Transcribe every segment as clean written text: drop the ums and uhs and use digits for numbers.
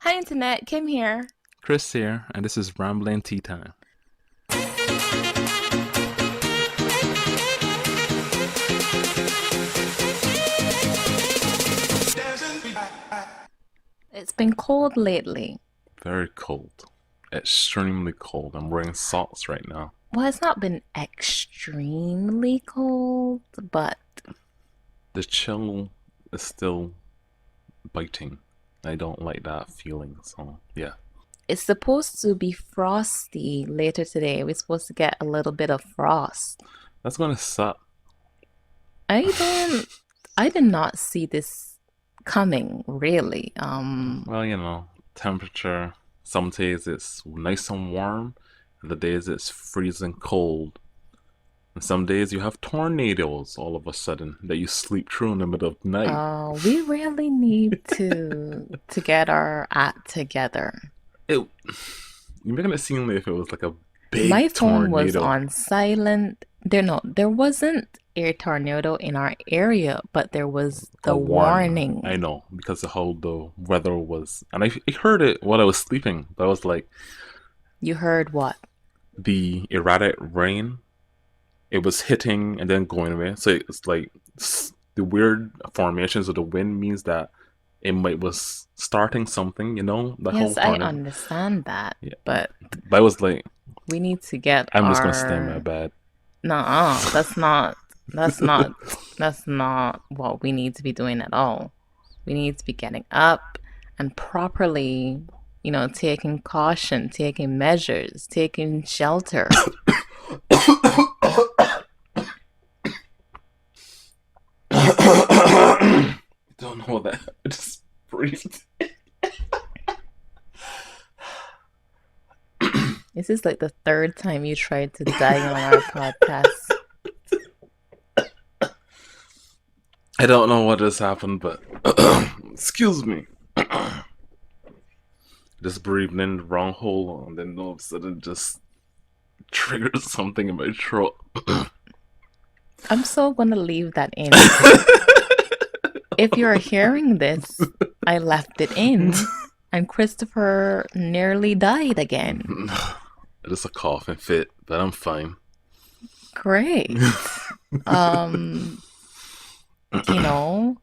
Hi, Internet. Kim here. Chris here, and this is Rambling Tea Time. It's been cold lately. Very cold. Extremely cold. I'm wearing socks right now. Well, it's not been extremely cold, but The chill is still biting. I don't like that feeling, so yeah. it's supposed to be frosty later today. We're supposed to get a little bit of frost. That's gonna suck. I don't, I did not see this coming, really. Well, temperature. Some days it's nice and warm, and the days it's freezing cold. And some days you have tornadoes all of a sudden that you sleep through in the middle of the night. We really need to get our act together. It You're making it seem like if it was like a My big phone was tornado. on silent. There wasn't a tornado in our area, but there was A the warning. warning. I know because of how the weather was, and I heard it while I was sleeping. But I was like, You heard what? the erratic rain. It was hitting and then going away. So it's like the weird formations of the wind means that it might was starting something. The whole Yes, I tornado. understand that, Yeah, but but I was like, we need to get I'm just gonna stay in my our bed. Nuh-uh, that's not that's not what we need to be doing at all. We need to be getting up and properly, taking caution, taking measures, taking shelter. Don't know that. I just breathed. This is like the third time you tried to die on our podcast. I don't know what just happened, but excuse me. Just breathing in the wrong hole, and then all of a sudden just triggered something in my throat. I'm so gonna leave that in. If you're hearing this, I left it in, and Christopher nearly died again. Just a coughing fit, but I'm fine. Great. Um, you know,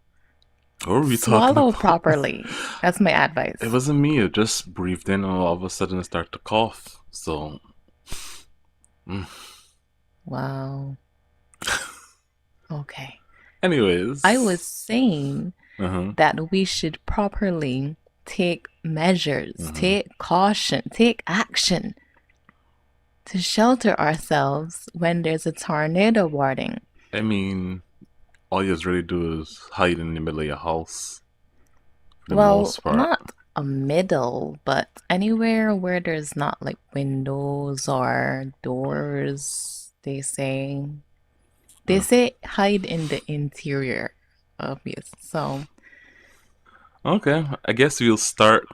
What were we talking swallow about? properly. That's my advice. It wasn't me. It just breathed in, and all of a sudden it started to cough. So, mm. Wow. Okay. anyways, I was saying uh-huh. that we should properly take measures, Uh-huh. take caution, take action to shelter ourselves when there's a tornado warning. I mean, all you just really do is hide in the middle of your house for the Well, most part. not a middle, but anywhere where there's not like windows or doors, they say. They Uh, say hide in the interior, obvious. So, Okay, I guess we'll start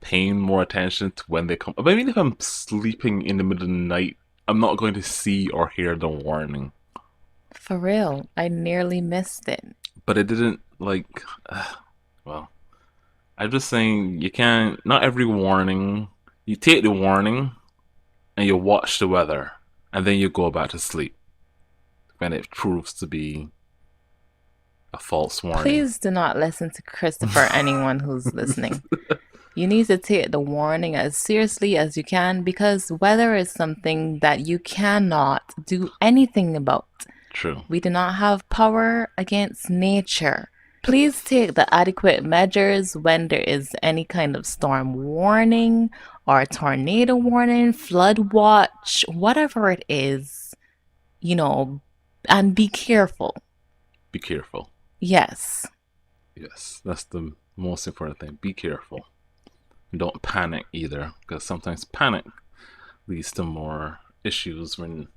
paying more attention to when they come. But I mean, if I'm sleeping in the middle of the night, I'm not going to see or hear the warning. for real, I nearly missed it. But it didn't like. Well, I'm just saying you can't. Not every warning. You take the warning and you watch the weather, and then you go back to sleep when it proves to be a false warning. Please do not listen to Christopher, anyone who's listening. You need to take the warning as seriously as you can because weather is something that you cannot do anything about. True. We do not have power against nature. Please take the adequate measures when there is any kind of storm warning or tornado warning, flood watch, whatever it is, you know, and be careful. Be careful. Yes. Yes, that's the most important thing. Be careful. Don't panic either, because sometimes panic leads to more issues when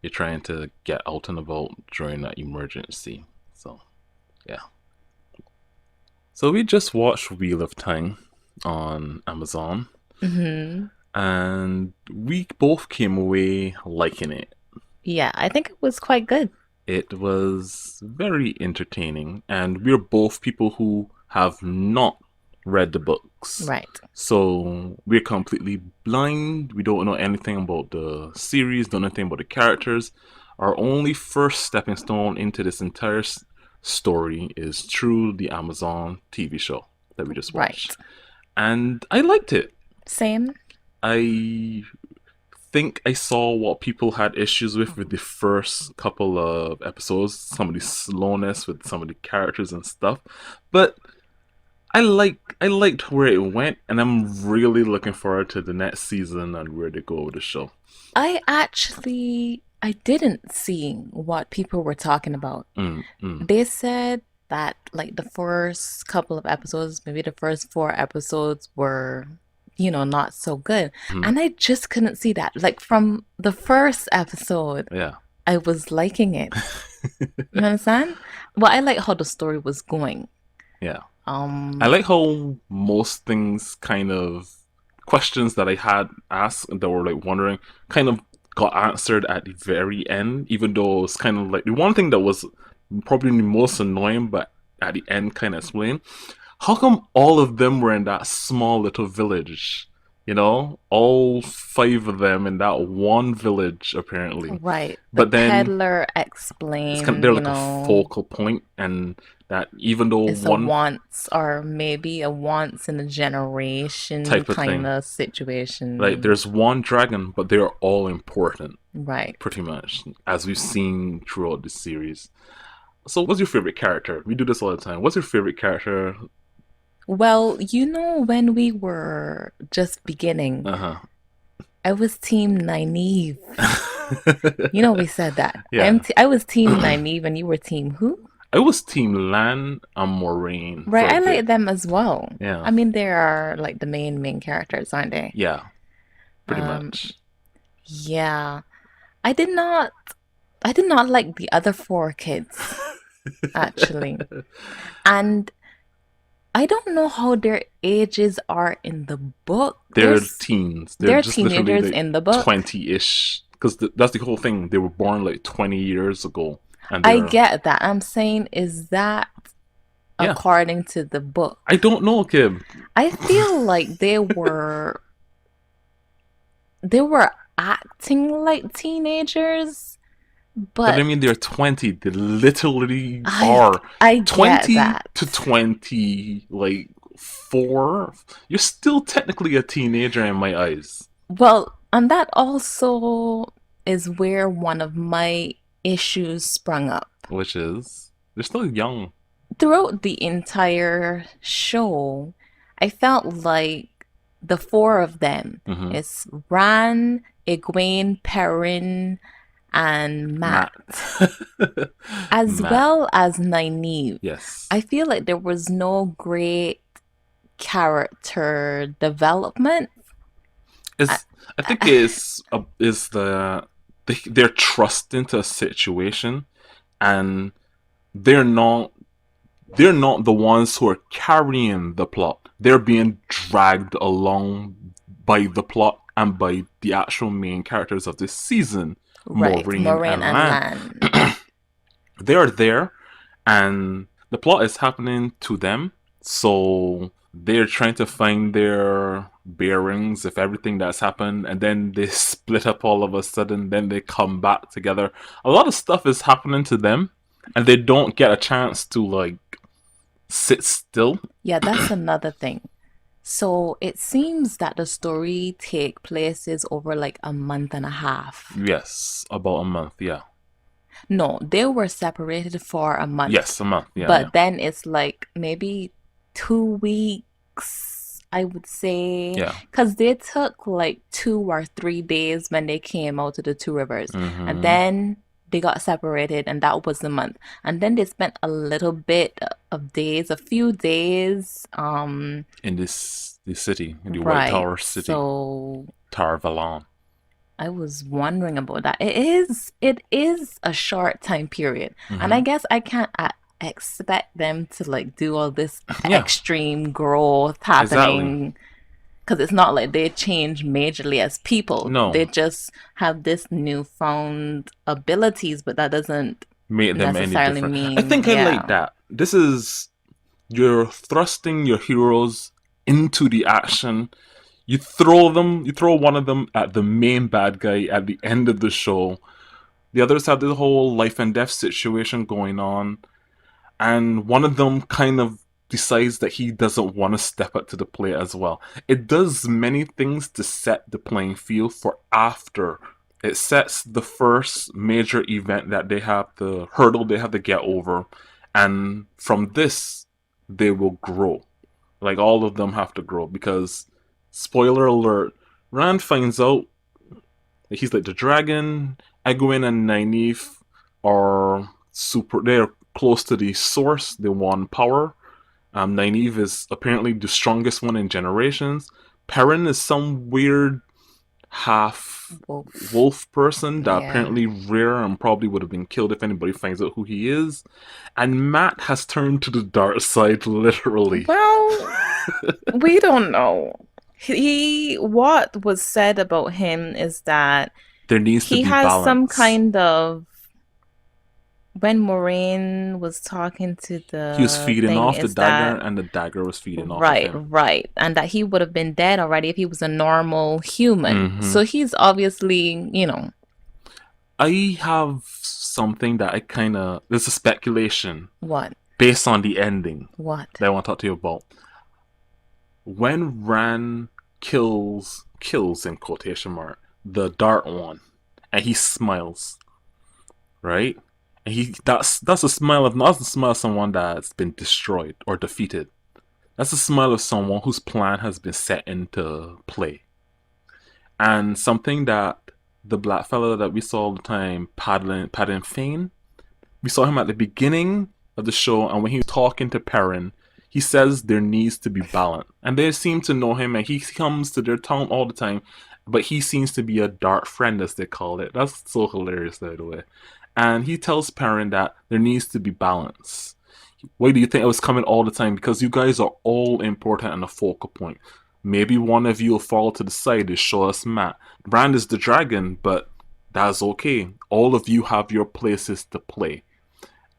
you're trying to get out and about during that emergency. So, yeah. So we just watched Wheel of Time on Amazon, Hmm. and we both came away liking it. Yeah, I think it was quite good. It was very entertaining, and we're both people who have not read the books. Right. So we're completely blind. We don't know anything about the series, don't know anything about the characters. Our only first stepping stone into this entire story is through the Amazon TV show that we just watched. Right. And I liked it. Same. I think I saw what people had issues with the first couple of episodes, some of the slowness with some of the characters and stuff. But I liked where it went, and I'm really looking forward to the next season and where they go with the show. I didn't see what people were talking about. Mm, mm, They said that like the first couple of episodes, maybe the first four episodes were, not so good. mm. And I just couldn't see that. Like from the first episode, Yeah. I was liking it. You understand? Well, I like how the story was going. Yeah. I Um, like how most things kind of questions that I had asked that were like wondering kind of got answered at the very end, even though it's kind of like the one thing that was probably the most annoying, but at the end kind of explained. How come all of them were in that small little village? You know, all five of them in that one village apparently. right. The But then peddler it's kind of explained, they're like a focal point, and that even though it's a one once or maybe a once in a generation type of kind thing, of like situation. there's one dragon, but they're all important, Right. pretty much, as we've seen throughout the series. So, what's your favorite character? We do this all the time. What's your favorite character? Well, when we were just beginning, Uh I was team naive. We huh. said that. Yeah, I was team naive and you were team who? I was Team Lan and Moraine Right, for a I like bit. them as well. Yeah, I mean, they are like the main characters, aren't they? yeah, pretty Um, much. yeah. I did not I did not like the other four kids, actually. And I don't know how their ages are in the book. They're teens. They're They're just literally teenagers like in the book. 20-ish. Because that's the whole thing. They were born like 20 years ago. And I they're, get that. I'm saying, is that yeah. according to the I book? don't know, Kim. I feel like they were acting like teenagers, But I but mean, they're 20. They literally I are I get 20 that. to 20, like 4. You're still technically a teenager in my eyes. Well, and that also is where one of my issues sprung up. Which is, they're still young. Throughout the entire show, I felt like the four of them Hmm. is Ran, Egwene, Perrin, and Matt, Matt. as Matt. well as Nynaeve. Yes. I feel like there was no great character development. I, I think is they're trust into a situation, and they're not they're not the ones who are carrying the plot. They're being dragged along by the plot and by the actual main characters of this season, right, Maureen Moraine and and Lan. Lan. They are there, and the plot is happening to them. So they're trying to find their bearings of everything that's happened, and then they split up all of a sudden. Then they come back together. A lot of stuff is happening to them, and they don't get a chance to like sit still. Yeah, that's another thing. So it seems that the story take places over like a month and a half. Yes, about a month. Yeah. No, they were separated for a month, Yes, a month. Yeah, yeah, but then it's like maybe 2 weeks, I would say, yeah. because they took like 2 or 3 days when they came out to the two rivers, and Mm-hmm. then they got separated, and that was the month. And then they spent a little bit of days, a few days, In this city, in the White right. Tower City, So Tar Valon. I was wondering about that. It is a short time period, and I Mm-hmm. guess I can't expect them to like do all this Yeah, extreme growth exactly. happening because it's not like they change majorly as people. No, They just have this newfound abilities, but that doesn't made them any necessarily different. I mean, think I like yeah. that. This is You're thrusting your heroes into the action. You throw one of them at the main bad guy at the end of the show. The others have the whole life and death situation going on, and one of them kind of decides that he doesn't want to step up to the plate as well. It does many things to set the playing field for after. It sets the first major event that they have, the hurdle they have to get over, and from this, they will grow. Like all of them have to grow because, spoiler alert, Rand finds out that he's like the dragon. Egwene and Nynaeve are super. They're close to the source. They want power. Nynaeve is apparently the strongest one in generations. Perrin is some weird half Wolf. wolf person that Yeah. apparently rare and probably would have been killed if anybody finds out who he is. And Matt has turned to the dark side, literally. Well, we don't know. What was said about him is that There needs to he be has some balance. kind of, when Moraine was talking to He was the feeding thing, off the is dagger, that and the dagger was feeding off of right, him. right, and that he would have been dead already if he was a normal human. Mm-hmm. So he's obviously, I have something that I kind of. There's a speculation what? based on the ending What? that I want to talk to you about. When Ran kills in quotation mark the Dart one, and he smiles, right? And that's a smile of not the smile of someone that's been destroyed or defeated. That's a smile of someone whose plan has been set into play. And something that the black fella that we saw all the time, Padding Fane, we saw him at the beginning of the show, and when he's talking to Perrin, he says there needs to be balance. And they seem to know him, and he comes to their town all the time, but he seems to be a dark friend, as they call it. That's so hilarious, by the way. And he tells Perrin that there needs to be balance. Why do you think it was coming all the time? Because you guys are all important and a focal point. Maybe one of you will fall to the side to show us Matt. Brand is the dragon, but that's okay. All of you have your places to play.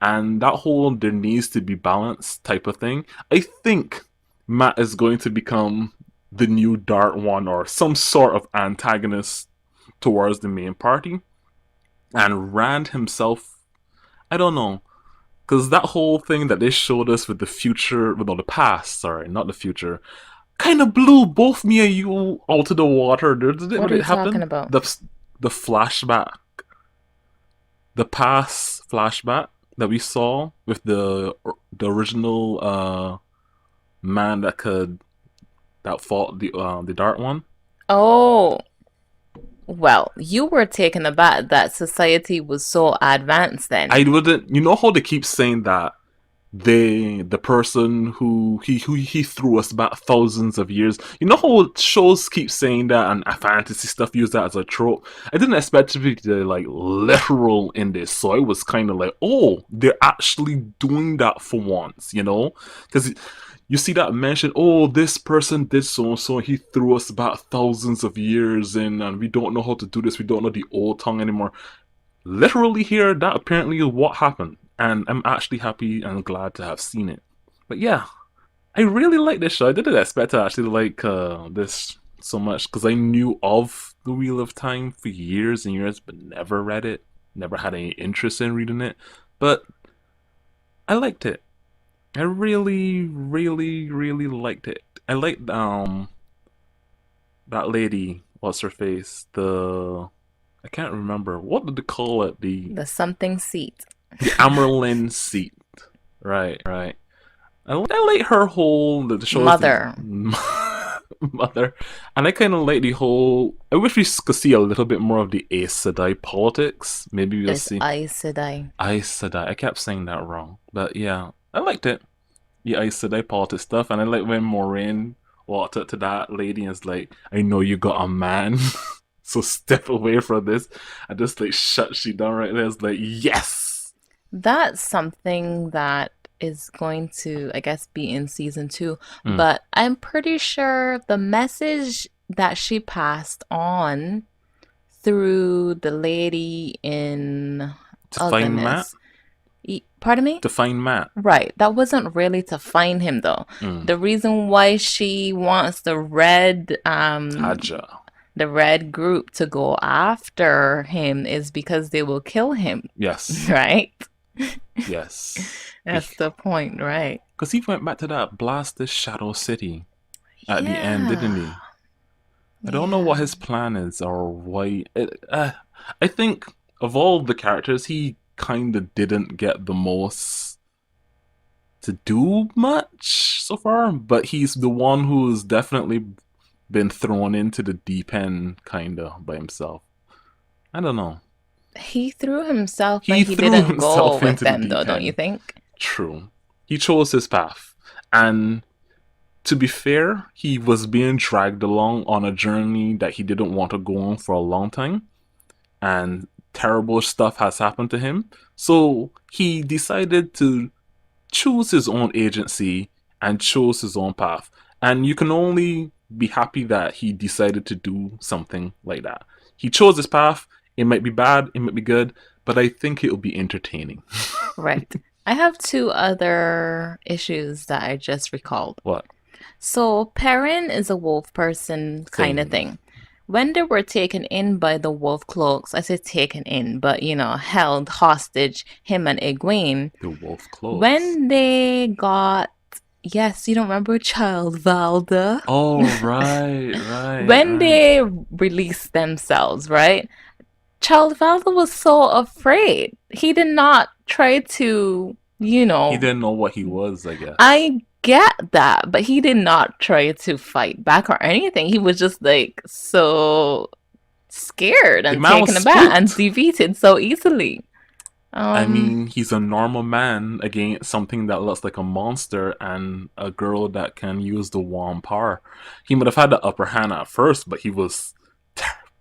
And that whole there needs to be balance type of thing, I think Matt is going to become the new Dart one or some sort of antagonist towards the main party. And Rand himself, I don't know. Because that whole thing that they showed us with the future, well, no, the past, sorry, not the future, kind of blew both me and you out of the water. Did it, What when are it you talking happened? about? The flashback, the past flashback that we saw with the original man that fought the Dart one. Oh, well, you were taken aback that society was so advanced I then. wouldn't. You know how they keep saying that the person who he threw us back thousands of years. You know how shows keep saying that and fantasy stuff use that as a trope. I didn't expect to be like literal in this, so I was kind of like, oh, they're actually doing that for once, because you see that mentioned. Oh, this person did so and so. He threw us back thousands of years in, and we don't know how to do this. We don't know the old tongue anymore. Literally here, that apparently is what happened. And I'm actually happy and glad to have seen it. But yeah, I really like this show. I didn't expect to actually like this so much because I knew of the Wheel of Time for years and years, but never read it. Never had any interest in reading it. But I liked it. I really, really, really liked it. I liked that lady. What's her face? I can't remember. What did they call it? The The something seat. the Amerlin seat. Right, right. I like her whole the show is the Mother. mother, and I kind of like the whole. I wish we could see a little bit more of the Aes Sedai politics. Maybe we'll It's see Aes Sedai. Aes Sedai. I kept saying that wrong, but yeah, I liked it. The Aes Sedai politics stuff, and I like when Moraine walked up to that lady and is like, "I know you got a man." So step away from this. I just like shut she down right there. It's like yes. That's something that is going to, I guess, be in season two. Mm. But I'm pretty sure the message that she passed on through the lady in To find Matt. otherness, Pardon me? To find Matt. Right. That wasn't really to find him though. Mm. The reason why she wants Haja. the red group to go after him is because they will kill him, Yes. right? Yes. That's the point, right? Because he went back to that blasted Shadow City at the end, didn't Yeah. he? I don't know what Yeah. his plan is or why. I think of all the characters, he kind of didn't get the most to do much so far, but he's the one who's definitely been thrown into the deep end kind of by himself. I don't know. He threw himself, but He he threw didn't go himself with into the them though, deep don't you end. think? True. He chose his path. And to be fair, he was being dragged along on a journey that he didn't want to go on for a long time. And terrible stuff has happened to him. So he decided to choose his own agency and chose his own path. And you can only be happy that he decided to do something like that. He chose his path. It might be bad, it might be good, but I think it'll be entertaining. Right. I have two other issues that I just recalled. What? So, Perrin is a wolf person kind of Thing. thing. When they were taken in by the wolf cloaks, I said taken in, but held hostage, him and Egwene, The wolf cloaks. when they got, yes, you don't remember Child Valda? Oh, right, right, When right. they released themselves, right? Child Valda was so afraid. He did not try to, He didn't know what he was, I guess. I get that, but he did not try to fight back or anything. He was just like so scared The and man was taken aback and spooked. defeated so easily. I Um, mean, he's a normal man against something that looks like a monster and a girl that can use the wand power. He might have had the upper hand at first, but he was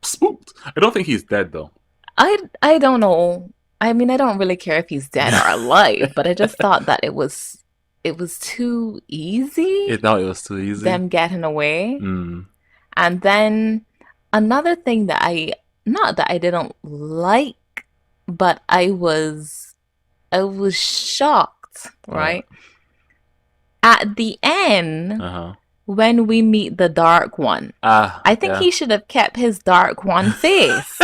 spooked. I don't think he's dead though. I don't know. I mean, I don't really care if he's dead or alive, but I just thought that it was too He easy thought it was too easy. them getting away. Mm. And then another thing that I not that I didn't like, but I was shocked, What? right? At the end, Uh huh. when we meet the Dark One, Ah, I think yeah. he should have kept his Dark One face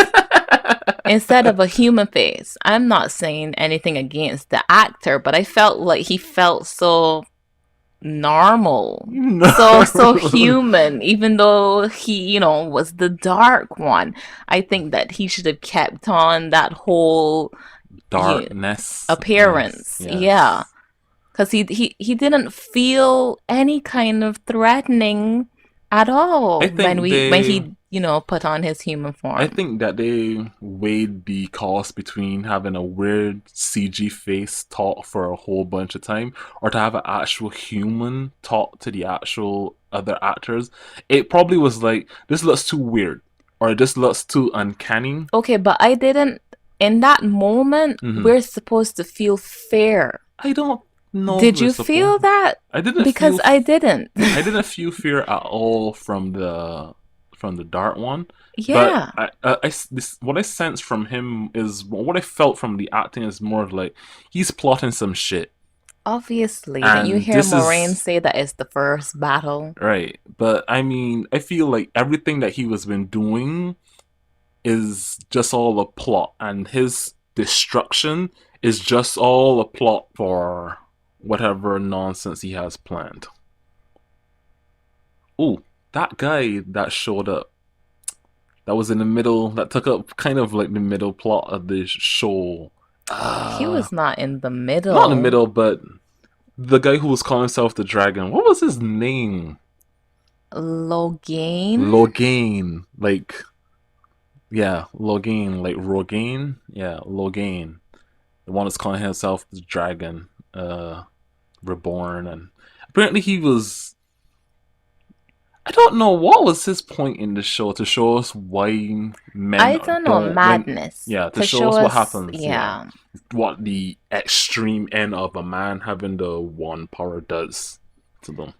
instead of a human face. I'm not saying anything against the actor, but I felt like he felt so normal. So No. human, even though he was the Dark One. I think that he should have kept on that whole you Darkness. Yes. appearance. Yeah. Yes. Because he didn't feel any kind of threatening at I all when think we when they he put on his human I form. think that they weighed the cost between having a weird CG face taught for a whole bunch of time or to have an actual human taught to the actual other actors. It probably was like, this looks too weird or this looks too uncanny. Okay, but I didn't. In that moment, Hmm. we're supposed to feel fear. I don't know if Did we're you supposed. feel that? I didn't Because feel. I didn't. I didn't feel fear at all from the Dart one, but Yeah, what I sensed from him is what I felt from the acting is more of like he's plotting some shit, obviously. Then you and hear this Moraine is say that it's the first battle. right. But I mean, I feel like everything that he was been doing is just all a plot, and his destruction is just all a plot for whatever nonsense he has planned. Oh, that guy that showed up that was in the middle that took up kind of like the middle plot of the show. He Uh was not in the Not in the middle. middle, but the guy who was calling himself the dragon. What was his name? Logain? Logain. Like yeah, Logain, like Rogaine. Yeah, Logain. The one that's calling himself the dragon, reborn, and apparently he was. I don't know what was his point in the show to show us why men I don't know, don't when madness. yeah to To show show us what us, happens yeah yeah. what the extreme end of a man having the one power does to them.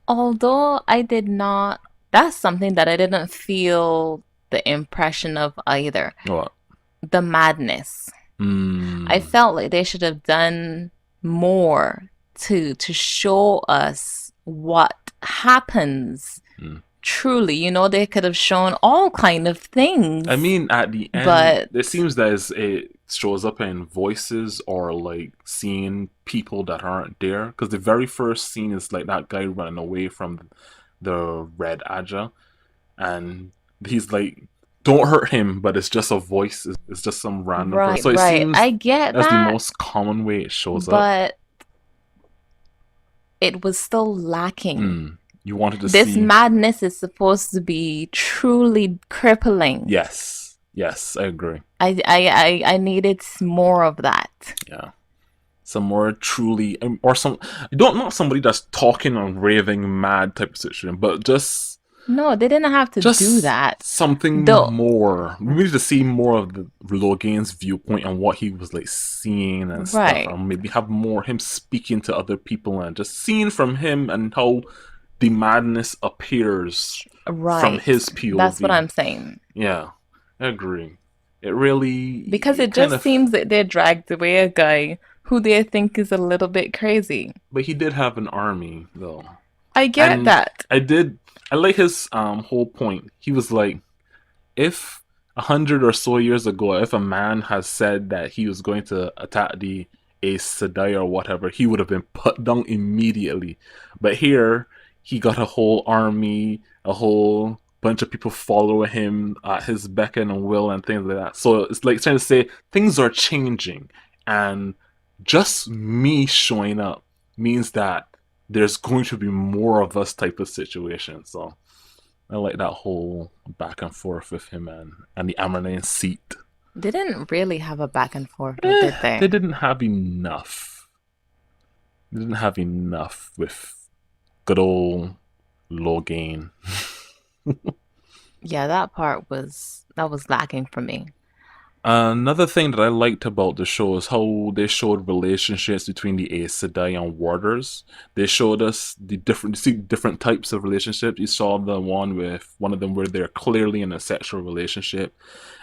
Although I did not, that's something that I didn't feel the impression of either. What? The madness. I Mm. felt like they should have done more to show us what happens Mm. truly. They could have shown all kind of I things, mean, at the end, but it seems that it shows up in voices or like seeing people that aren't there. Because the very first scene is like that guy running away from the Red Aja, and he's like, "Don't hurt him," but it's just a voice. It's just some random person. right, So it right. seems I get that's the that, most common way it shows up. but it was still lacking. Mm. You wanted to This see. madness is supposed to be truly crippling. Yes, yes, I agree. I needed more of that. Yeah. Some more truly or some don't not somebody that's talking and raving mad type of situation, but No, they didn't have to do just that. something Though, more. We need to see more of the Logan's viewpoint and what he was like seeing and stuff, right, and maybe have more him speaking to other people and just seeing from him and how the madness appears from right. his That's what POV. I'm saying. Yeah, I agree. It really Because it it kind just of, seems that they dragged away a guy who they think is a little bit crazy. but he did have an army though. I get And that. I like his whole point. He was like, if 100 or so years ago, if a man has said that he was going to attack the Aes Sedai or whatever, he would have been put down immediately. But here, he got a whole army, a whole bunch of people following him at his beck and will and things like that. So it's like trying to say things are changing, and just me showing up means that there's going to be more of us type of situation. So I like that whole back and forth with him and the Amranain seat. They didn't really have a back and forth, though, did They they? didn't have enough. They didn't have enough with good old Logain. Yeah, that was lacking for me. Another thing that I liked about the show is how they showed relationships between the Aes Sedai and warders. They showed us different types of relationships. You saw the one with one of them where they're clearly in a sexual relationship,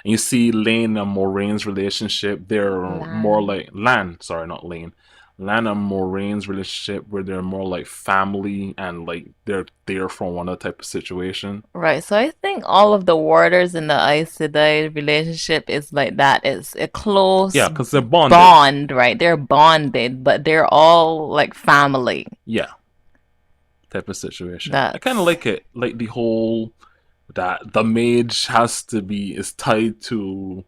and you see Lane and Moraine's relationship. They're more Lan. like Lan, sorry, not Lane. Lan and Moraine's relationship where they're more like family and like they're there for one other type of situation. Right, so I think all of the warders in the Aes Sedai relationship is like that. It's a close Yeah, because they're bonded. bond, right? They're bonded, but they're all like family. Yeah, type of situation. I kind of That's like it, like the whole that the mage has to be is tied to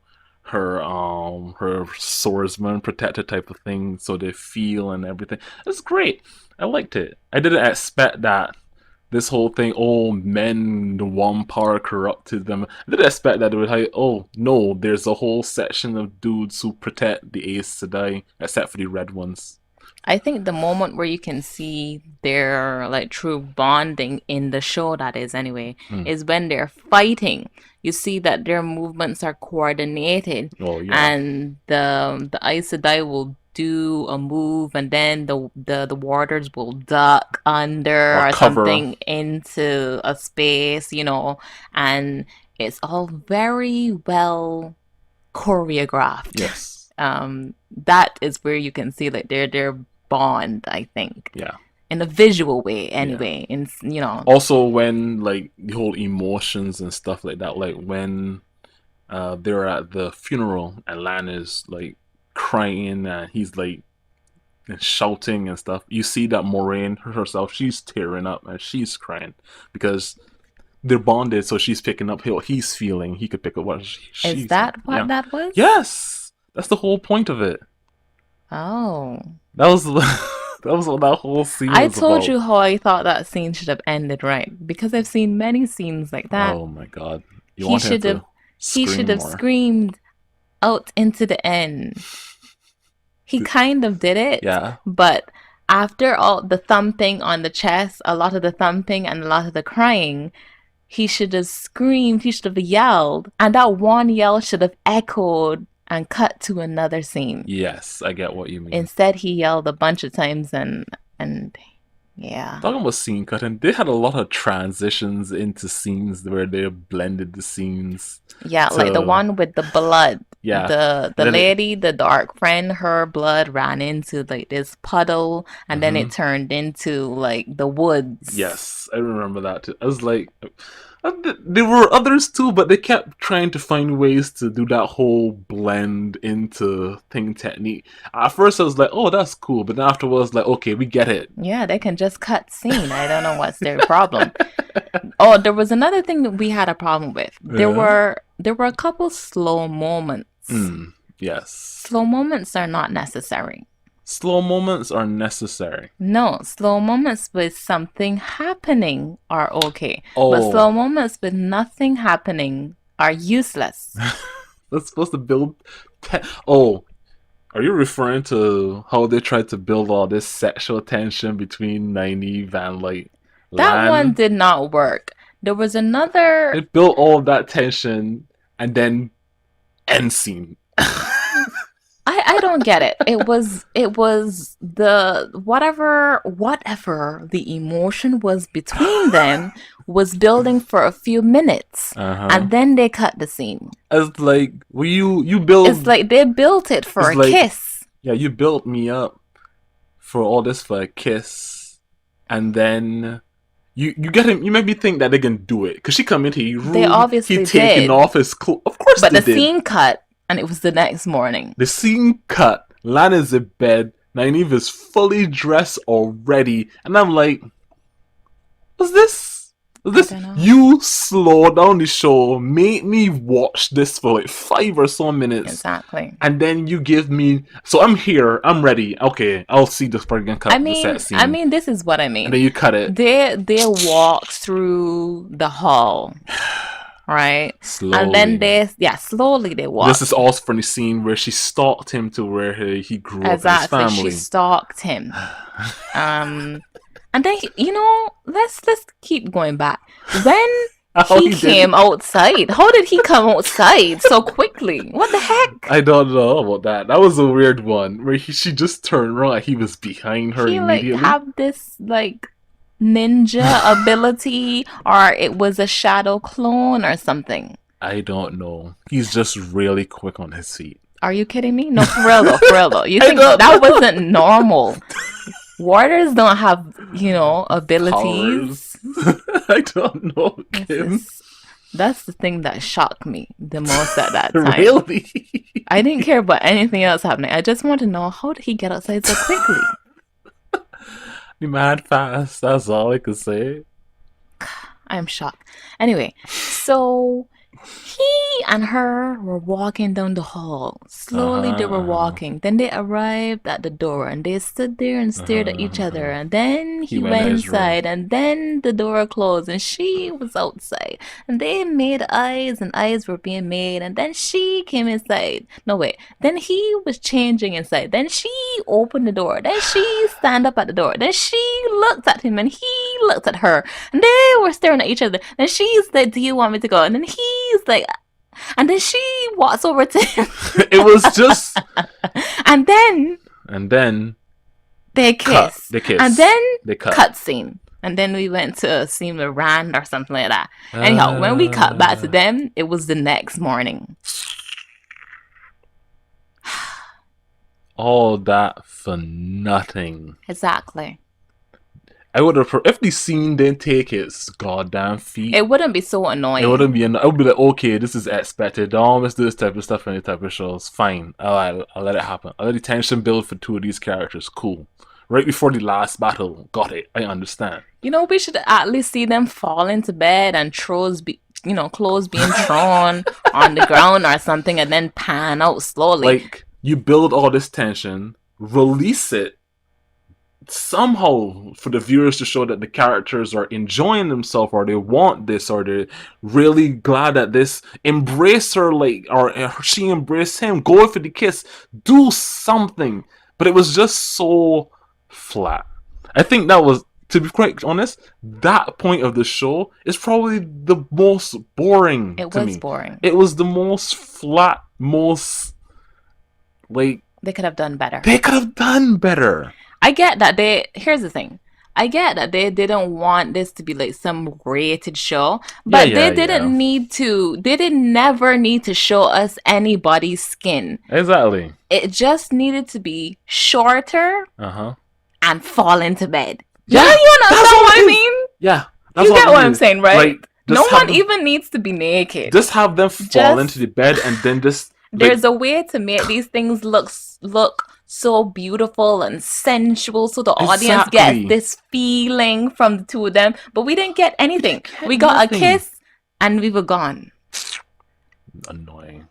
her swordsman protector type of thing, so they feel and everything. It's great. I liked it. I didn't expect that this whole thing. Oh, men, the one power corrupted them. I didn't expect that they would like. Oh no, there's a whole section of dudes who protect the Aes Sedai, except for the red ones. I think the moment where you can see their like true bonding in the show, that is anyway, Mm. is when they're fighting. You see that their movements are coordinated, Oh yeah, and the Aes Sedai will do a move, and then the warders will duck under or or cover. something into a space, and it's all very well choreographed. Yes. That is where you can see like their bond, I think, Yeah. in a visual way Yeah. anyway. Also, when like the whole emotions and stuff like that, like when they're at the funeral and Lan is like crying and he's like shouting and stuff, you see that Moraine herself, she's tearing up and she's crying because they're bonded, so she's picking up what he's feeling. He could pick up what Is she's, that yeah. what that was? Yes, that's the whole point of it. Oh. That was that was what that whole scene I was told about. you how I thought that scene should have ended right because I've seen many scenes like that. Oh my god, you He want him should have to he should scream have more? screamed out into the end. He kind of did it, Yeah. but after all the thumping on the chest, a lot of the thumping and a lot of the crying, he should have screamed, he should have yelled, and that one yell should have echoed and cut to another scene. Yes, I get what you mean. Instead, he yelled a bunch of times and yeah. Talking about scene cutting, they had a lot of transitions into scenes where they blended the scenes Yeah, like the to one with the blood. Yeah. The And then it. lady, the dark friend, her blood ran into like this puddle, and then it Hmm. turned into like the woods. Yes, I remember that too. I was like, there were others too, but they kept trying to find ways to do that whole blend into thing technique. At first, I was like, oh, that's cool, but then afterwards, like, okay, we get it. Yeah, they can just cut scene. I don't know what's their problem. Oh, there was another thing that we had a problem with. Yeah. There were a couple slow moments. Mm, yes. Slow moments are not necessary. Slow moments are necessary. No, slow moments with something happening are okay, but Oh, slow moments with nothing happening are useless. that's supposed to build. Oh, are you referring to how they tried to build all this sexual tension between Nynaeve and like That one Lan? did not work. There was another. It built all of that tension and then end scene. I don't get it. It was the whatever the emotion was between them was building for a few minutes, Uh huh. and then they cut the scene. It's like, well, you It's build. like they built it for It's a like, kiss. yeah, you built me up for all this for a kiss, and then you get him. You made me think that they can do it because she come in, he They rude, he obviously taking did, off his clothes. Of course but they the did. scene cut, and it was the next morning. The scene cut. Lana's in bed. Nynaeve is fully dressed already, and I'm like, what's this? What's I this? don't know. You slow down the show, make me watch this for like 5 or so minutes, Exactly. and then you give me. So I'm here, I'm ready. Okay, I'll see this part again. Cut the set I scene, mean, this is what I and then mean. you cut it They walked through the hall, right? And then slowly. they, yeah, slowly they This is walked. also from the scene where she stalked him to where he grew up in his Exactly. She family. stalked him. Um, and then let's keep going back. When How he he did. came outside, how did he come outside so quickly? What the heck? I don't know about that. That was a weird one where she just turned around. He was behind her He like immediately. have this like ninja ability, or it was a shadow clone or something. I don't know. He's just really quick on his feet. Are you kidding me? No, for real though, for real though. You I think don't that know. wasn't normal? Warriors don't have, Powers. abilities. I don't know, This Kim. is that's the thing that shocked me the most at that time. Really? I didn't care about anything else happening. I just want to know, how did he get outside so quickly? You mad fast. That's all I could say. I'm shocked. Anyway, so he and her were walking down the hall. Uh Slowly they huh. were Uh huh. walking. Then they arrived at the door and they stood there and Uh stared at each huh. other. And then He he went went to his room. inside and then the door closed and she was outside. And they made eyes and eyes were being made. And then she came inside. No, wait. Then he was changing inside. Then she opened the door. Then she stand up at the door. Then she looked at him and he looked at her. And they were staring at each other. And she's like, do you want me to go? And then he's like, and then she walks over to him. It was just. And then And then they cut. kiss. They And kiss. then They cut. cutscene. And then we went to a scene with Rand or something like that. Anyhow, when we cut back to them, it was the next morning. All that for nothing. Exactly. I would have if the scene didn't take its goddamn feet. It wouldn't be so annoying. It wouldn't be. I would be like, okay, this is expected. They always do this type of stuff in any type of shows. Fine, I'll let it happen. I'll let the tension build for two of these characters. Cool. Right before the last battle, got it. I understand. We should at least see them fall into bed and clothes being thrown on the ground or something, and then pan out slowly. Like you build all this tension, release it somehow for the viewers to show that the characters are enjoying themselves or they want this or they're really glad that this embrace her like or she embraced him, go for the kiss, do something. But it was just so flat. I think that was, to be quite honest, that point of the show is probably the most boring It to was me. boring. It was the most flat, most like They could have done better. they could have done better. I get that here's the thing. I get that they didn't want this to be like some rated show, Yeah, but they yeah, didn't yeah. need to, they didn't never need to show us anybody's skin. Exactly. It just needed to be shorter Uh huh. and fall into bed. You Yeah, that's understand all what it I is. mean? Yeah, that's You all get it what I'm is. saying, right? Like, No one even needs to be naked. just have them fall into Just the bed, and then just like there's a way to make these things look so beautiful and sensual so the audience gets exactly. this feeling from the two of them, but we didn't get We anything. didn't get We got a nothing. kiss and we were gone. Annoying.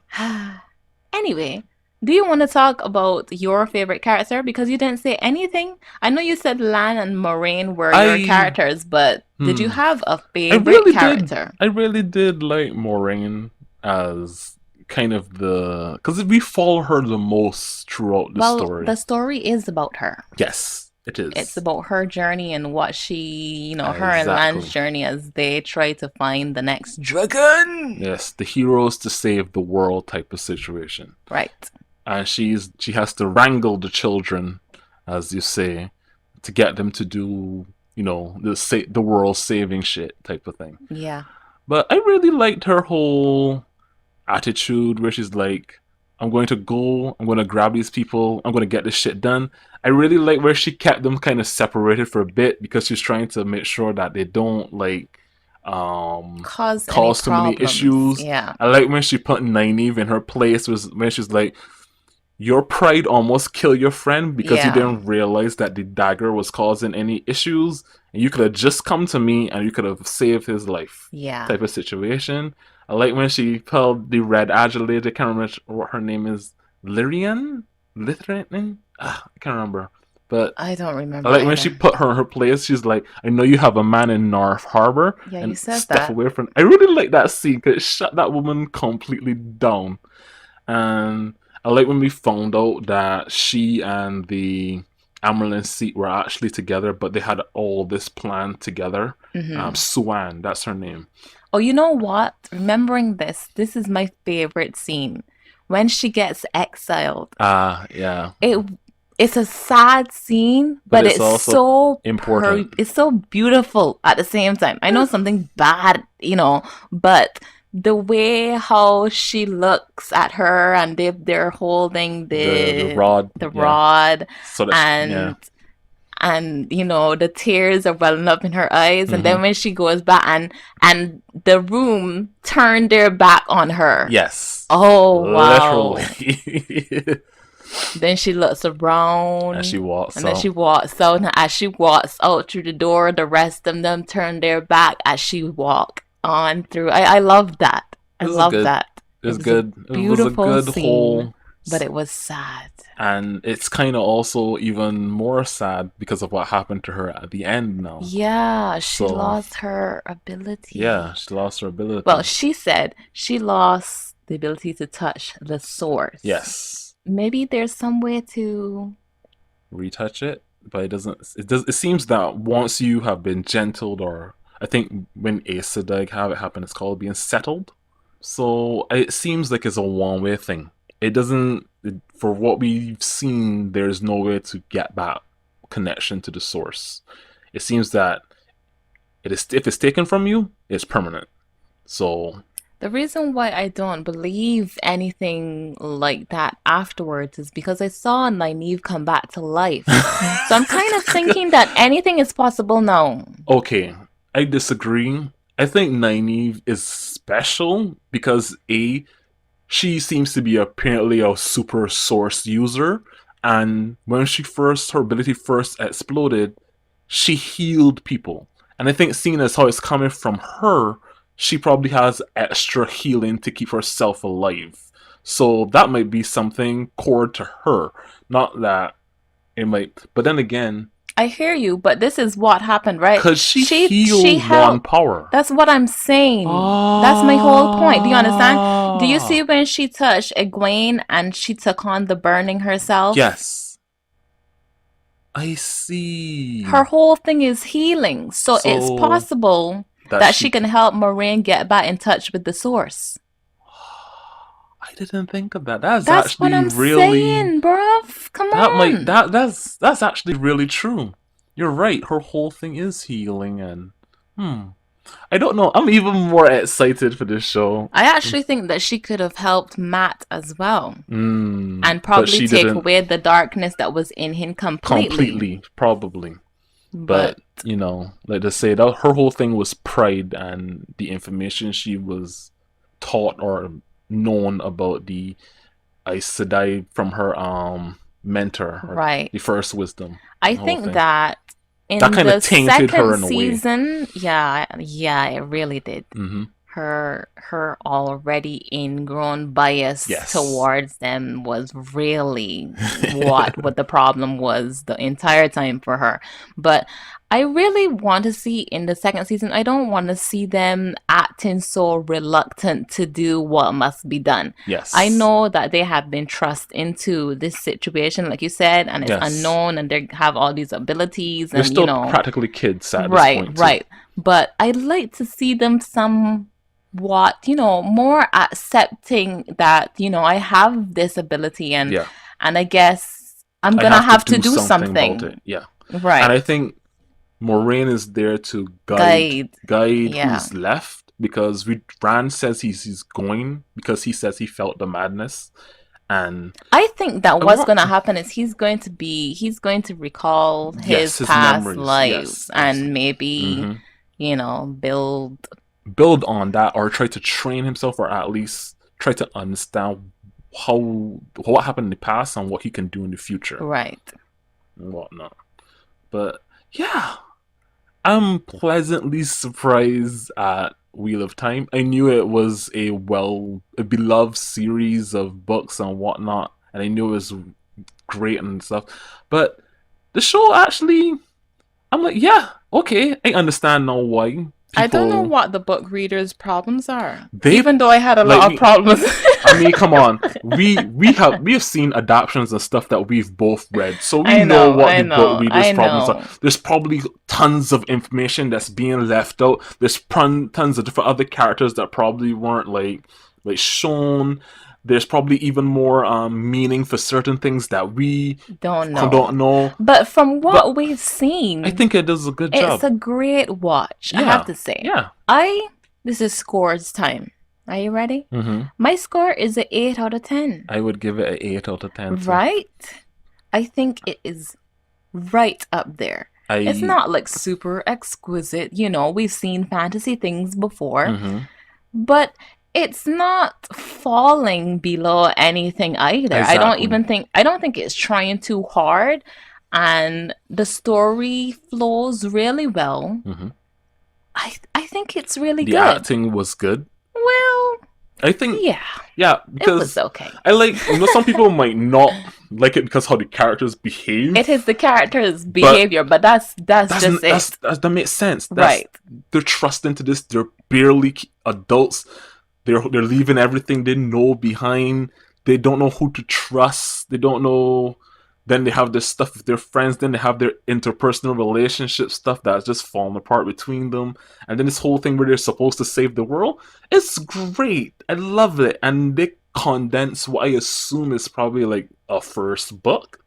Anyway, do you want to talk about your favorite character? Because you didn't say anything. I know you said Lan and Moraine were your I characters, but did you hmm. have a I favorite really did. character? I really did like Moraine as kind of the because we follow her the most throughout the Well, the story. story is about her. Yes, it It's is. about her journey and what she, her and Lan's Exactly. journey as they try to find the next dragon. Yes, the heroes to save the world type of situation. Right. And she has to wrangle the children, as you say, to get them to do the world saving shit type of thing. Yeah. But I really liked her whole attitude where she's like, I'm going to go, I'm going to grab these people, I'm going to get this shit done. I really like where she kept them kind of separated for a bit because she's trying to make sure that they don't Cause any cause too many problems. issues. Yeah. I like when she put Nynaeve in her place was when she's like, your pride almost killed your friend because you Yeah. didn't realize that the dagger was causing any issues and you could have just come to me and you could have saved his life Yeah. type of situation. I like when she told the red agile lady, I can't remember what her name is, Lyrian? Lythrin? I can't remember. But I don't I remember like when she either. put her in her place, she's like, I know you have a man in North Harbor Yeah, you and said step that. away from. I really like that scene because it shut that woman completely down. And I like when we found out that she and the Amerlin seat were actually together, but they had all this plan together. Mm-hmm. Swan, that's her name. Oh, you know what? Remembering this is my favorite scene. When she gets exiled. Yeah. It it's a sad scene, But but it's also important. it's so beautiful at the same time. I know something bad, but the way how she looks at her and they're holding The rod, the yeah. rod So that yeah. and the tears are welling up in her eyes, and Mm-hmm. then when she goes back and the room turned their back on her. Yes. Oh wow. Literally. Then she looks As she around walks and then she out. walks out. And as she walks out through the door, the rest of them turn their back as she walk on through. I love that. I This is love good. that. It It's was a good. It was a beautiful good scene, whole. but it was sad. And it's kind of also even more sad because of what happened to her at the end now. Yeah, she So, lost her yeah, ability. she lost her Well, ability. she said she lost the ability to touch the source. Yes. Maybe there's some way to. Retouch it, but it seems that once you have been gentled, or I think when Aes Sedai have it happen, it's called being settled. So it seems like it's a one-way thing. It doesn't, for what we've seen, there's no way to get that connection to the source. It seems that if it's taken from you, it's permanent. So The reason why I don't believe anything like that afterwards is because I saw Nynaeve come back to life. So I'm kind of thinking that anything is possible now. okay, I disagree. I think Nynaeve is special because she seems to be apparently a super source user, and when her ability first exploded, she healed people. And I think seeing as how it's coming from her, she probably has extra healing to keep herself alive. So that might be something core to her. Not that it might, but then again, I hear you, but this is what happened, right? because she She healed one helped. power. That's what I'm saying. That's my whole point. Do you understand? Do you see Ah, when she touched Egwene and she took on the burning herself? yes, I Her see. whole thing is healing. So it's So possible that that she she can help Moraine get back in touch with the source. I didn't think of that. That's That's what actually I'm really saying, bruv. Come that might on. that's actually really true. you're right. Her whole thing is healing, and I don't know. I'm even more excited for this show. I actually think that she could have helped Matt as well. And But probably she take didn't away the darkness that was in him completely. completely, probably. But But like I say, that her whole thing was pride and the information she was taught or known about the Aes Sedai from her mentor, or right. the first wisdom. I The whole think thing that that in kind the of tainted her second in a way. season, yeah, it really did. Mm-hmm. Her already ingrown bias Yes. towards them was really what the problem was the entire time for her. But I really want to see in the second season, I don't want to see them acting so reluctant to do what must be done. I Yes. know that they have been thrust into this situation, like you said, and it's Yes. unknown, and they have all these abilities, They're and still practically kids at this right, point too. right. But I'd like to see them more accepting that, I have this ability, Yeah. and I guess I'm I gonna have to have to do do something about it. something. Yeah. And Right. I think Moraine is there to Guide. guide Yeah. who's left, because Rand says he's going because he says he felt the madness, and I think that I what's want gonna happen is he's going to recall yes, his his past memories, lives yes, and maybe, hmm build build on that, or try to train himself, or at least try to understand how what happened in the past and what he can do in the future right. and whatnot. But yeah, I'm pleasantly surprised at Wheel of Time. I knew it was a beloved series of books and whatnot, and I knew it was great and stuff. But the show actually, I'm like, yeah, okay, I understand now why I don't know people what the book readers' problems are. they Even though I had a like lot of me. problems. I mean, come on. We have seen adaptations and stuff that we've both read, so we I know know, what I the book know, readers' I problems are. know. There's probably tons of information that's being left out. There's tons of different other characters that probably weren't like shown. There's probably even more meaning for certain things that we Don't don't know. know. But from But what we've I seen, think it does a good it's job. a great watch, I have Yeah, to say. yeah. This is scores time. Are you ready? hmm My score is an 8 out of 10. I would give it an 8 out of 10 too. Right? I think it is right up there. It's I not like super exquisite. We've seen fantasy things before, hmm but it's not falling below anything either. exactly. I don't think it's trying too hard, and the story flows really well. hmm I think it's really The good. acting was good. Well, I think, yeah, yeah, it was because okay. I some people might not like it because how the characters behave. It is the character's But behavior, but that's just it. that makes sense. Right. They're trusting to this. They're barely adults. They're leaving everything they know behind. They don't know who to trust. They don't know. Then they have this stuff with their friends. Then they have their interpersonal relationship stuff that's just falling apart between them. And then this whole thing where they're supposed to save the world. It's great. I love it. And they condense what I assume is probably like a first book,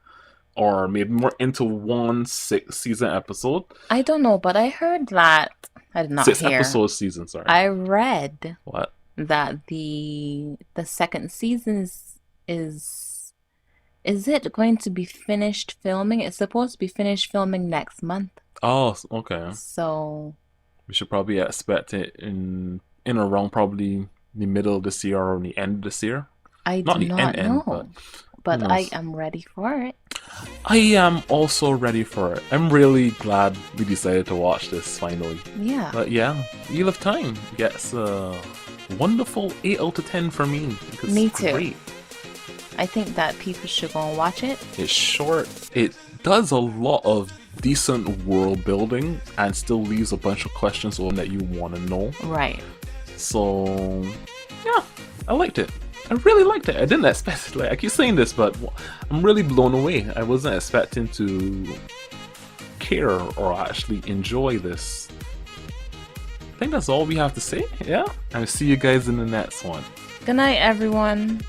or maybe more into one 6 season episode. I don't know, but I heard that I did not Six hear. episode season, sorry. I read What? that the second season is it going to be finished filming? It's supposed to be finished filming next month. Oh, okay. So We should probably expect it in around probably the middle of this year or the end of this year. I Not do the not end, know. but But I am ready for it. I am also ready for it. I'm really glad we decided to watch this finally. Yeah. But yeah, Wheel of Time gets a wonderful 8 out of 10 for me. Me too. Great. I think that people should go and watch it. It's short. It does a lot of decent world building and still leaves a bunch of questions on that you want to know. Right. So yeah, I liked it. I really liked it. I didn't expect it. Like, I keep saying this, but I'm really blown away. I wasn't expecting to care or actually enjoy this. I think that's all we have to say. Yeah. I'll see you guys in the next one. Good night, everyone.